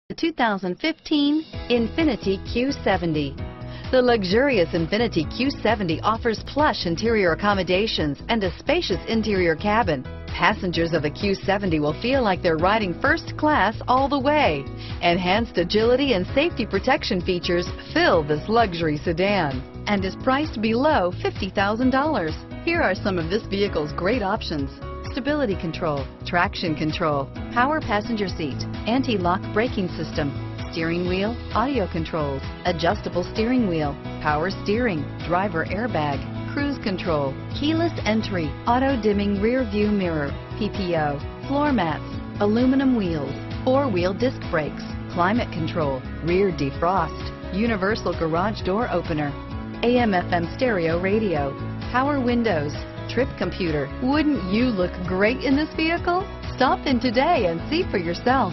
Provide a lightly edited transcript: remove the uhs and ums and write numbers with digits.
The 2015 Infiniti Q70. The luxurious Infiniti Q70 offers plush interior accommodations and a spacious interior cabin. Passengers of the Q70 will feel like they're riding first class all the way. Enhanced agility and safety protection features fill this luxury sedan and is priced below $50,000. Here are some of this vehicle's great options: stability control, traction control, power passenger seat, anti-lock braking system, steering wheel audio controls, adjustable steering wheel, power steering, driver airbag, cruise control, keyless entry, auto dimming rear view mirror, PPO, floor mats, aluminum wheels, four-wheel disc brakes, climate control, rear defrost, universal garage door opener, AM/FM stereo radio, power windows, trip computer. Wouldn't you look great in this vehicle? Stop in today and see for yourself.